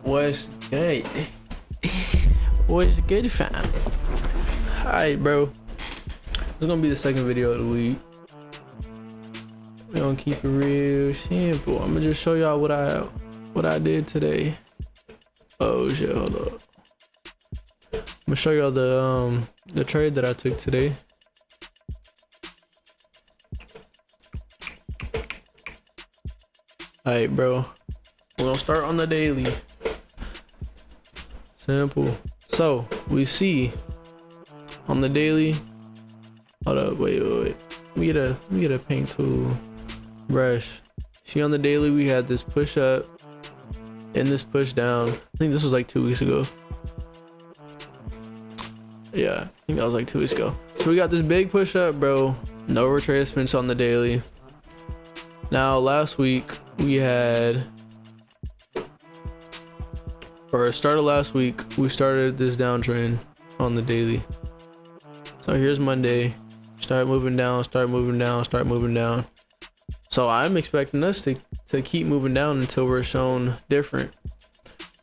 What's good? What's good, fam? Alright, bro. It's gonna be the second video of the week. We're gonna keep it real simple. I'm gonna just show y'all what I did today. Oh shit, hold up. I'm gonna show y'all the trade that I took today. Alright, bro. We're gonna start on the daily. Simple. So we see on the daily. Hold up, wait. Let me get a paint tool brush. See, on the daily we had this push up and this push down. I think this was like 2 weeks ago. Yeah, I think that was like 2 weeks ago. So we got this big push up, bro. No retracements on the daily. Now last week we had, or started last week, we started this downtrend on the daily. So here's Monday. Start moving down, start moving down, start moving down. So I'm expecting us to keep moving down until we're shown different.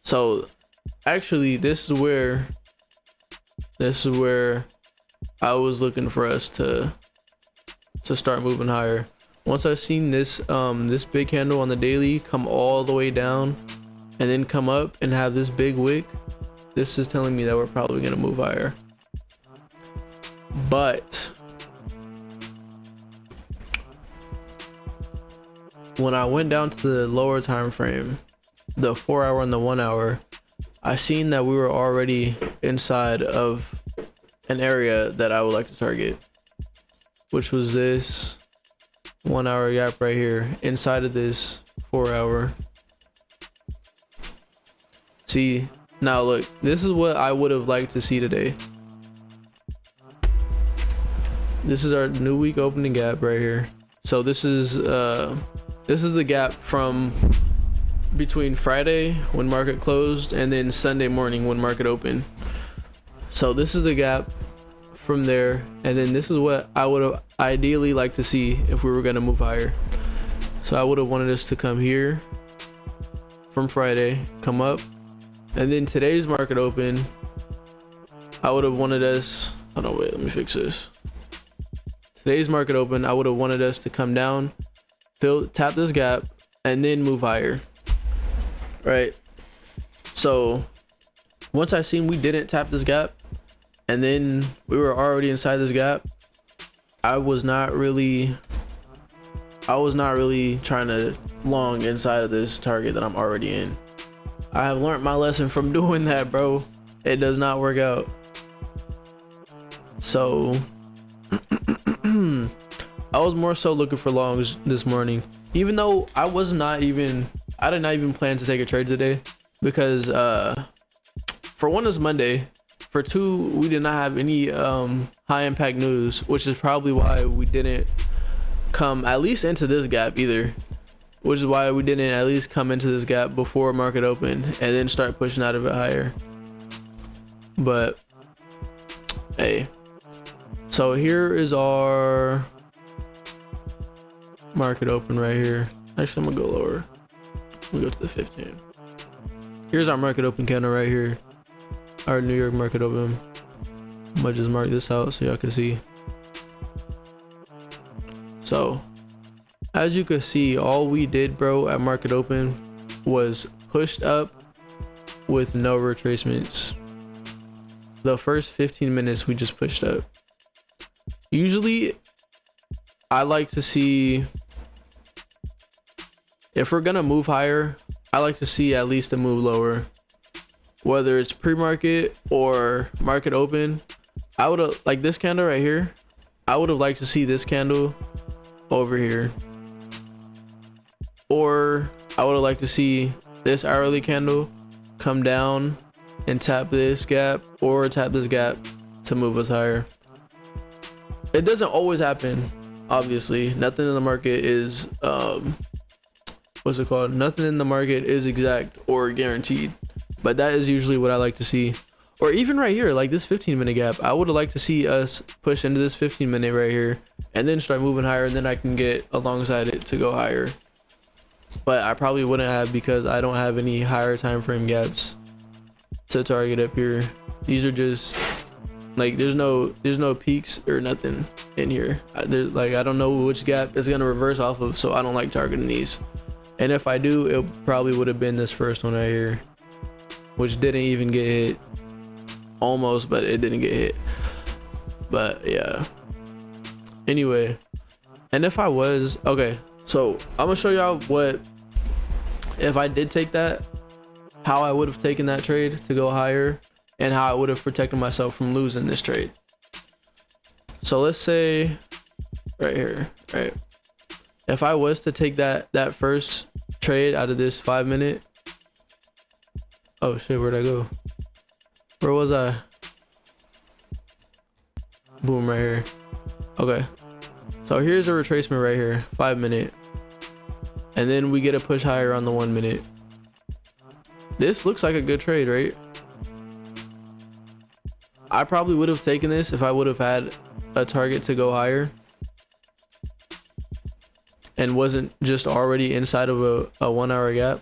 So actually this is where I was looking for us to start moving higher. Once I've seen this this big candle on the daily come all the way down and then come up and have this big wick, this is telling me that we're probably gonna move higher. But when I went down to the lower time frame, the 4 hour and the 1 hour, I seen that we were already inside of an area that I would like to target, which was this 1 hour gap right here inside of this 4 hour. See, now look, this is what I would have liked to see today. This is our new week opening gap right here. So this is the gap from between Friday when market closed and then Sunday morning when market opened. So this is the gap from there, and then this is what I would have ideally liked to see if we were going to move higher. So I would have wanted us to come here from Friday, come up, and then today's market open, I would have wanted us, hold on, wait, let me fix this. Today's market open, I would have wanted us to come down, tap this gap, and then move higher, right? So once I seen we didn't tap this gap and then we were already inside this gap, I was not really trying to long inside of this target that I'm already in. I have learned my lesson from doing that, bro. It does not work out. So I was more so looking for longs this morning, even though I did not even plan to take a trade today, because for one, it's Monday. For two, we did not have any high impact news, which is probably why we didn't come at least into this gap either, which is why we didn't at least come into this gap before market open and then start pushing out of it higher. But hey, so here is our market open right here. Actually, I'm gonna go lower. We go to the 15. Here's our market open candle right here. Our New York market open. I'm gonna just mark this out so y'all can see. So as you can see, all we did, bro, at market open was pushed up with no retracements. The first 15 minutes we just pushed up. Usually I like to see, if we're gonna move higher, I like to see at least a move lower, whether it's pre-market or market open. I would have, like this candle right here, I would have liked to see this candle over here, or I would have liked to see this hourly candle come down and tap this gap or tap this gap to move us higher. It doesn't always happen, obviously. Nothing in the market is what's it called, nothing in the market is exact or guaranteed, but that is usually what I like to see. Or even right here, like this 15-minute gap, I would have liked to see us push into this 15-minute right here and then start moving higher, and then I can get alongside it to go higher. but I probably wouldn't have because I don't have any higher time frame gaps to target up here. These are just like there's no peaks or nothing in here. There's like I don't know which gap is gonna reverse off of, so I don't like targeting these. And if I do, it probably would have been this first one right here, which didn't even get hit. Almost, but it didn't get hit. But yeah. Anyway, and if I was okay, so I'm gonna show y'all what if I did take that, how I would have taken that trade to go higher, and how I would have protected myself from losing this trade. So let's say right here, right? If I was to take that first trade out of this 5 minute, oh shit, where'd I go? Where was I? Boom, right here. Okay, so here's a retracement right here, 5 minute, and then we get a push higher on the 1 minute. This looks like a good trade, right? I probably would have taken this if I would have had a target to go higher and wasn't just already inside of a 1 hour gap.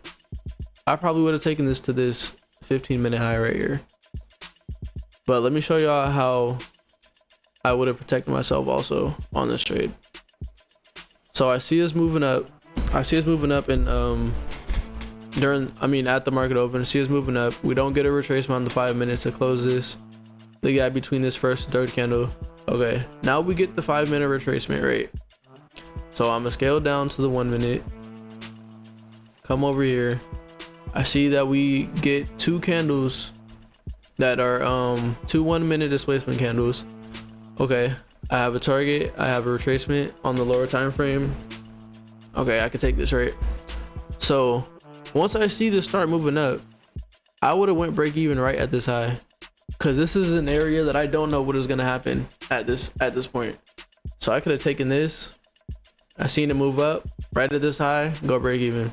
I probably would have taken this to this 15-minute high right here. But let me show y'all how I would have protected myself also on this trade. So I see us moving up. I see us moving up and at the market open, I see us moving up. We don't get a retracement on the 5 minutes to close this. The gap between this first and third candle. Okay, now we get the 5 minute retracement rate. So I'm gonna scale down to the 1 minute. Come over here. I see that we get 2 candles that are 2 1 minute displacement candles. Okay, I have a target, I have a retracement on the lower time frame. Okay, I can take this, right? So once I see this start moving up, I would have went break even right at this high, because this is an area that I don't know what is going to happen at this point. So I could have taken this, I seen it move up right at this high, go break even.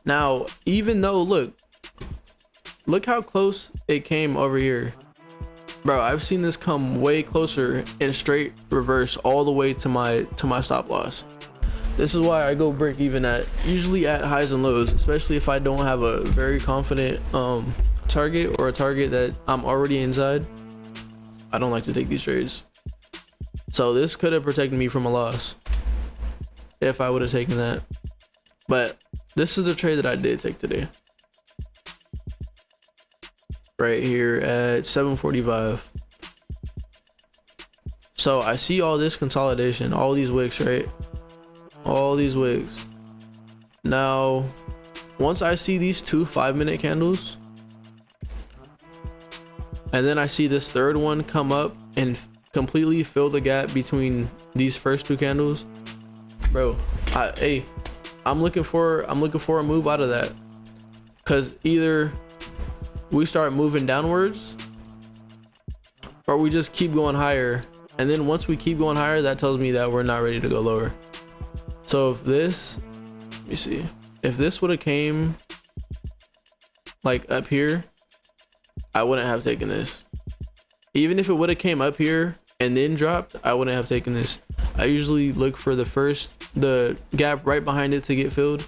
Now even though look how close it came over here, bro. I've seen this come way closer in straight reverse all the way to my stop loss. This is why I go break even usually at highs and lows, especially if I don't have a very confident target or a target that I'm already inside. I don't like to take these trades. So this could have protected me from a loss if I would have taken that. But this is the trade that I did take today. Right here at 7:45. So I see all this consolidation, all these wicks, right? All these wicks. Now, once I see these 2 5 minute candles, and then I see this third one come up and completely fill the gap between these first 2 candles, bro. I'm looking for a move out of that, because either we start moving downwards or we just keep going higher, and then once we keep going higher, that tells me that we're not ready to go lower. So if this, let me see, if this would have came like up here, I wouldn't have taken this. Even if it would have came up here and then dropped, I wouldn't have taken this. I usually look for the gap right behind it to get filled,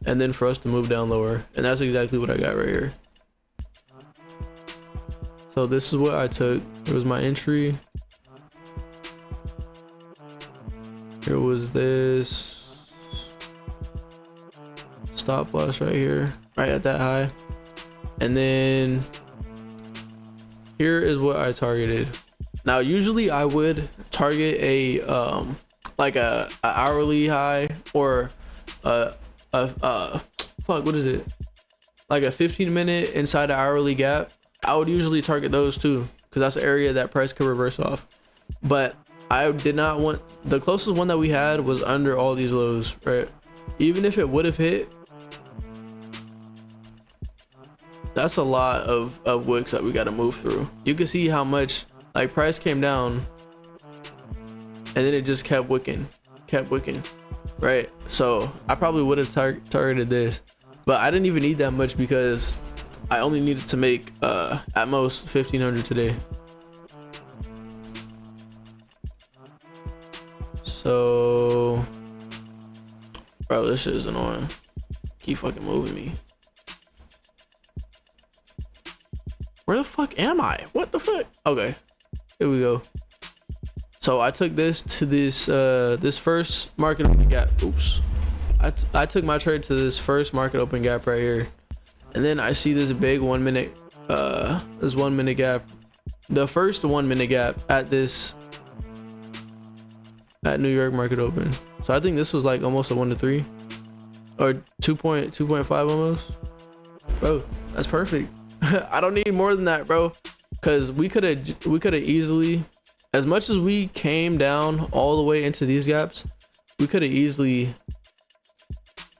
and then for us to move down lower, and that's exactly what I got right here. So this is what I took. It was my entry. Here was this stop loss right here, right at that high, and then here is what I targeted. Now usually I would target a like a hourly high, or fuck, what is it, like a 15-minute inside an hourly gap. I would usually target those too, because that's the area that price could reverse off. But I did not want, the closest one that we had was under all these lows, right? Even if it would have hit, that's a lot of wicks that we got to move through. You can see how much like price came down and then it just kept wicking, right? So I probably would have targeted this, but I didn't even need that much because I only needed to make at most 1500 today. So Bro, this shit is annoying. Keep fucking moving me. Where the fuck am I? What the fuck? Okay, here we go. So I took this to this first market open gap. Oops. I took my trade to this first market open gap right here, and then I see this big 1 minute this 1 minute gap, the first 1 minute gap at New York market open. So I think this was like almost a 1 to 3 or 2.5 almost. Bro, that's perfect. I don't need more than that, bro, because we could have easily, as much as we came down all the way into these gaps, we could have easily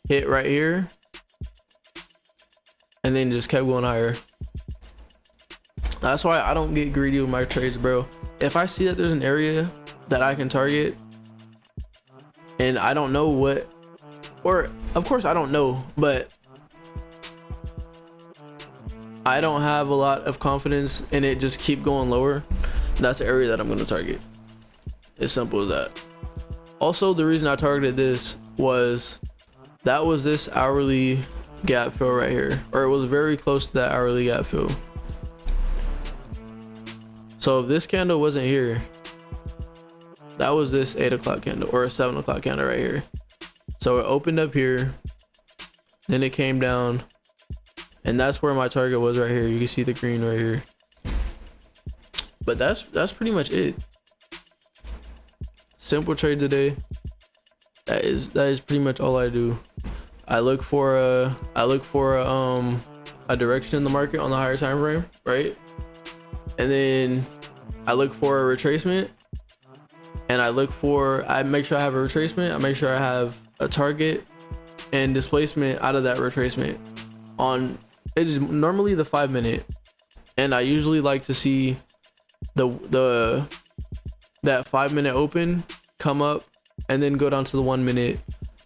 hit right here and then just kept going higher. That's why I don't get greedy with my trades, bro. If I see that there's an area that I can target and I don't know what, or of course I don't know, but I don't have a lot of confidence in it just keep going lower, that's an area that I'm going to target. As simple as that. Also, the reason I targeted this was that was this hourly gap fill right here, or it was very close to that hourly gap fill. So if this candle wasn't here, that was this 8 o'clock candle or a 7 o'clock candle right here. So it opened up here, then it came down, and that's where my target was right here. You can see the green right here. But that's pretty much it. Simple trade today. That is pretty much all I do. I look for a direction in the market on the higher time frame, right? And then I look for a retracement, and I make sure I have a retracement. I make sure I have a target and displacement out of that retracement. It is normally the 5 minute, and I usually like to see that 5 minute open, come up, and then go down to the 1 minute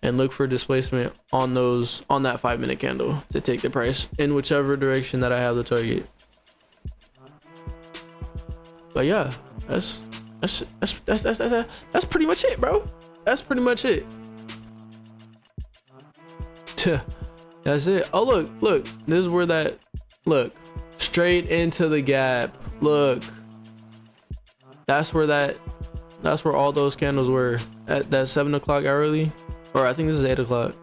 and look for displacement on that 5 minute candle to take the price in whichever direction that I have the target. But yeah, that's pretty much it, bro. That's pretty much it. That's it. Oh, look, this is where look, straight into the gap. Look, that's where all those candles were at that 7 o'clock hourly, or I think this is 8 o'clock.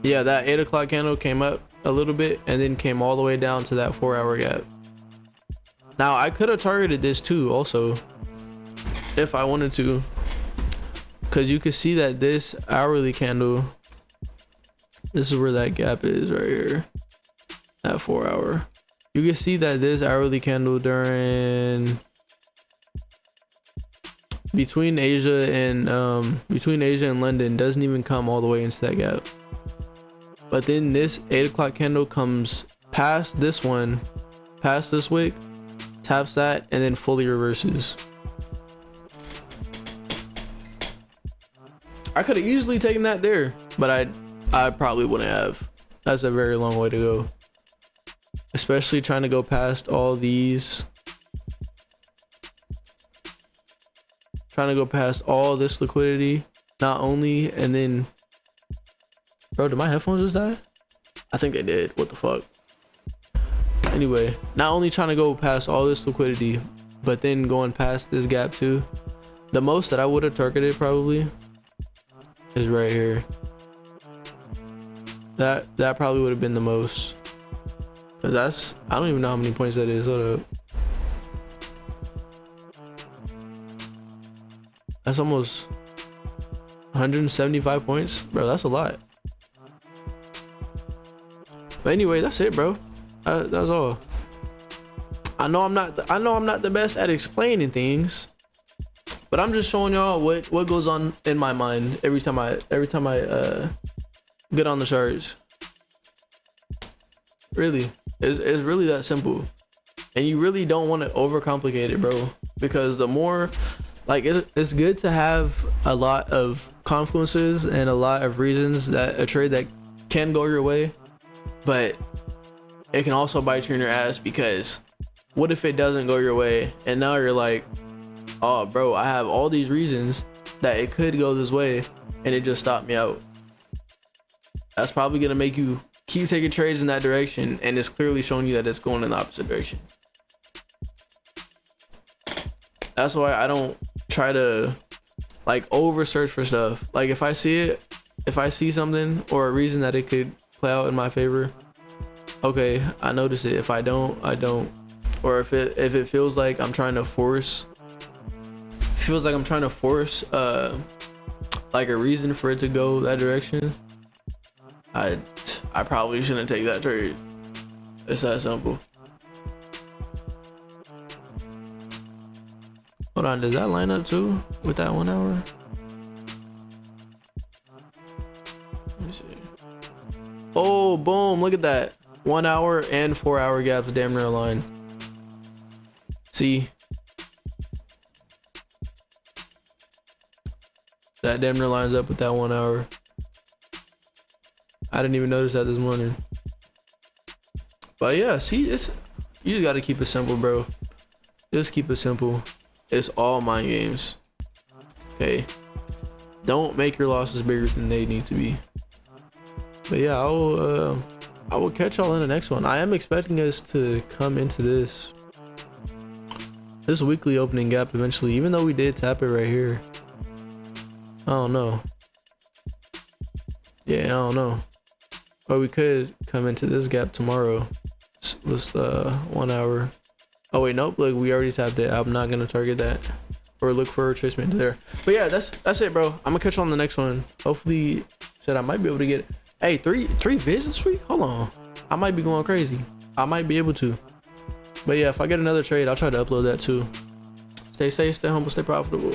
Yeah, that 8 o'clock candle came up a little bit and then came all the way down to that 4 hour gap. Now I could have targeted this too also if I wanted to, because you could see that this hourly candle, this is where that gap is right here, that 4 hour. You can see that this hourly candle between Asia and London doesn't even come all the way into that gap. But then this 8 o'clock candle comes past this one, past this wick, taps that, and then fully reverses. I could have easily taken that there, but I probably wouldn't have. That's a very long way to go, especially trying to go past all these, trying to go past all this liquidity, not only, and then, bro, did my headphones just die? I think they did. What the fuck? Anyway, not only trying to go past all this liquidity, but then going past this gap too. The most that I would have targeted probably is right here. That probably would have been the most, because I don't even know how many points that is. Hold up. That's almost 175 points, bro. That's a lot. But anyway, that's it, bro. That's all. I know I'm not the best at explaining things, but I'm just showing y'all what goes on in my mind every time I get on the charts. Really, it's really that simple, and you really don't want to overcomplicate it, bro. Because the more, like, it's good to have a lot of confluences and a lot of reasons that a trade that can go your way, but it can also bite you in your ass, because what if it doesn't go your way and now you're like, oh bro, I have all these reasons that it could go this way and it just stopped me out. that's probably gonna make you keep taking trades in that direction, and it's clearly showing you that it's going in the opposite direction. That's why I don't try to like over search for stuff. Like if I see something or a reason that it could play out in my favor, okay, I notice it. If I don't, I don't. Or if it feels like I'm trying to force, like a reason for it to go that direction, I probably shouldn't take that trade. It's that simple. Hold on, does that line up too with that 1 hour? Let me see. Oh, boom, look at that. 1 hour and 4 hour gaps damn near aligned. See? That damn near lines up with that 1 hour. I didn't even notice that this morning. But yeah, see, you just gotta keep it simple, bro. Just keep it simple. It's all mind games. Okay. Don't make your losses bigger than they need to be. But yeah, I will catch y'all in the next one. I am expecting us to come into this weekly opening gap eventually, even though we did tap it right here. I don't know. Yeah, I don't know. But we could come into this gap tomorrow. Let's 1 hour. Oh wait, nope, look, we already tapped it. I'm not gonna target that or look for a retracement there. But yeah, that's it, bro. I'm gonna catch you on the next one. Hopefully, I might be able to get, hey, three vids this week. Hold on, I might be going crazy. I might be able to. But yeah, if I get another trade, I'll try to upload that too. Stay safe, stay humble, stay profitable.